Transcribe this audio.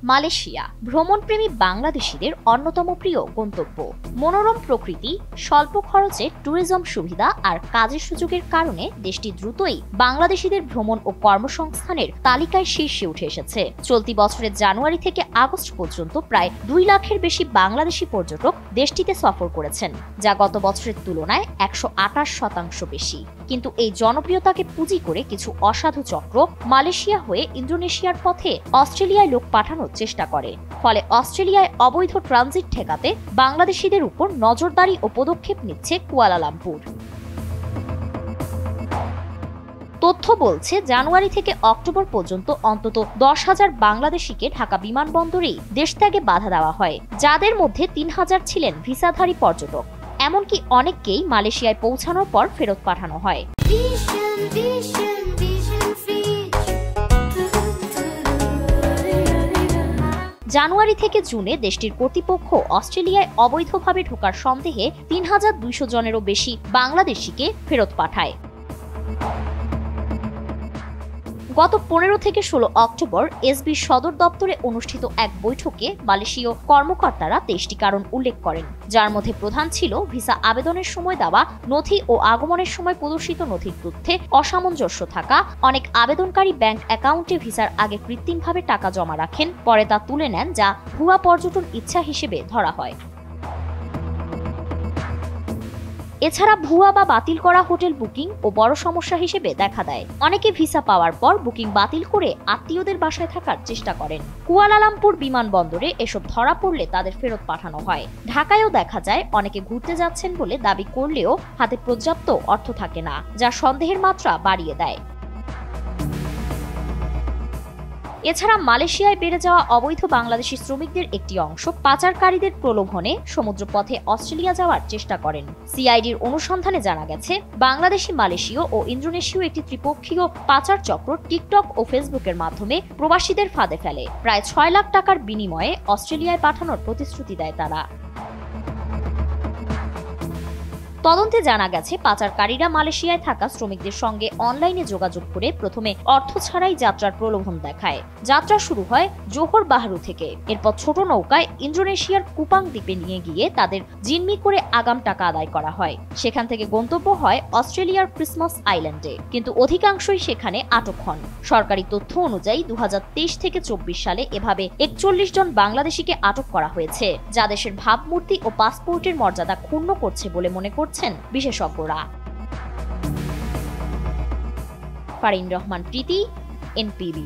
Malaysia ভ্রমণপ্রেমী বাংলাদেশিদের অন্যতম প্রিয় গন্তব্য। মনোরম প্রকৃতি, স্বল্প খরচে ট্যুরিজম সুবিধা আর কাজের সুযোগের কারণে দেশটি দ্রুতই বাংলাদেশিদের ভ্রমণ ও কর্মসংস্থানের তালিকায় শীর্ষে উঠে এসেছে। চলতি বছরের জানুয়ারি থেকে আগস্ট পর্যন্ত প্রায় 2 লাখের বেশি বাংলাদেশি পর্যটক দেশটিতে সফর করেছেন, যা গত বছরের তুলনায় 128% বেশি। কিন্তু এই জনপ্রিয়তাকে পুঁজি করে কিছু অসাধু চক্র মালয়েশিয়া হয়ে ইন্দোনেশিয়ার পথে অস্ট্রেলিয়ায় লোক পাঠানোর চেষ্টা করে। ফলে অস্ট্রেলিয়ায় অবৈধ ট্রানজিট ঠেকাতে বাংলাদেশিদের উপর নজরদারি ও পদক্ষেপ নিচ্ছে কুয়ালালামপুর। তথ্য বলছে, জানুয়ারি থেকে অক্টোবর পর্যন্ত অন্তত 10,000 বাংলাদেশিকে ঢাকা বিমানবন্দরেই দেশত্যাগে বাধা দেওয়া হয়, যাদের মধ্যে 3,000 ছিলেন ভিসাধারী পর্যটক। এমনকি অনেককেই মালয়েশিয়ায় পৌঁছানোর পর ফেরত পাঠানো হয়। জানুয়ারি থেকে জুনে দেশটির কর্তৃপক্ষ অস্ট্রেলিয়ায় অবৈধভাবে ঢোকার সন্দেহে 3,200 জনেরও বেশি বাংলাদেশিকে ফেরত পাঠায়। গত 15 থেকে 16 অক্টোবর এসবি সদর দপ্তরে অনুষ্ঠিত এক বৈঠকে মালয়েশীয় কর্মকর্তারা 23টি কারণ উল্লেখ করেন, যার মধ্যে প্রধান ছিল ভিসা আবেদনের সময় দেওয়া নথি ও আগমনের সময় প্রদর্শিত নথির তথ্যে অসামঞ্জস্য থাকা, অনেক আবেদনকারী ব্যাংক অ্যাকাউন্টে ভিসার আগে কৃত্রিমভাবে টাকা জমা রাখেন, পরে তা তুলে নেন, যা ভুয়া পর্যটন ইচ্ছা হিসেবে ধরা হয়। এছাড়া ভুয়া বা বাতিল করা হোটেল বুকিং ও বড় সমস্যা হিসেবে দেখা দেয়। অনেকে ভিসা পাওয়ার পর বুকিং বাতিল করে আত্মীয়দের বাসায় থাকার চেষ্টা করেন। কুয়ালালামপুর বিমানবন্দরে এসব ধরা পড়লে তাদের ফেরত পাঠানো হয়। ঢাকায়ও দেখা যায় অনেকে ঘুরতে যাচ্ছেন বলে দাবি করলেও হাতে পর্যাপ্ত অর্থ থাকে না, যা সন্দেহের মাত্রা বাড়িয়ে দেয়। এছাড়া মালয়েশিয়ায় বেড়ে যাওয়া অবৈধ বাংলাদেশি শ্রমিকদের একটি অংশ পাচারকারীদের প্রলোভনে সমুদ্রপথে অস্ট্রেলিয়া যাওয়ার চেষ্টা করেন। সিআইডির অনুসন্ধানে জানা গেছে, বাংলাদেশি, মালয়েশীয় ও ইন্দোনেশীয় একটি ত্রিপক্ষীয় পাচার চক্র টিকটক ও ফেসবুকের মাধ্যমে প্রবাসীদের ফাঁদে ফেলে। প্রায় 6 লাখ টাকার বিনিময়ে অস্ট্রেলিয়ায় পাঠানোর প্রতিশ্রুতি দেয় তারা। তদন্তে জানা গেছে, পাচারকারীরা মালয়েশিয়ায় থাকা শ্রমিকদের সঙ্গে অনলাইনে যোগাযোগ করে প্রথমে অর্থ ছাড়াই যাত্রার প্রলোভন দেখায়। যাত্রা শুরু হয় জোহর বাহারু থেকে। এরপর ছোট নৌকায় ইন্দোনেশিয়ার কুপাং দ্বীপে নিয়ে গিয়ে তাদের জিম্মি করে আগাম টাকা আদায় করা হয়। সেখান থেকে গন্তব্য হয় অস্ট্রেলিয়ার ক্রিসমাস আইল্যান্ডে, কিন্তু অধিকাংশই সেখানে আটক হন। সরকারি তথ্য অনুযায়ী 2023 থেকে 24 সালে এভাবে 41 জন বাংলাদেশিকে আটক করা হয়েছে, যা দেশের ভাবমূর্তি ও পাসপোর্টের মর্যাদা ক্ষুণ্ণ করছে বলে মনে করছেন বিশেষজ্ঞরা। ফারিন রহমান প্রীতি, এনপিবি।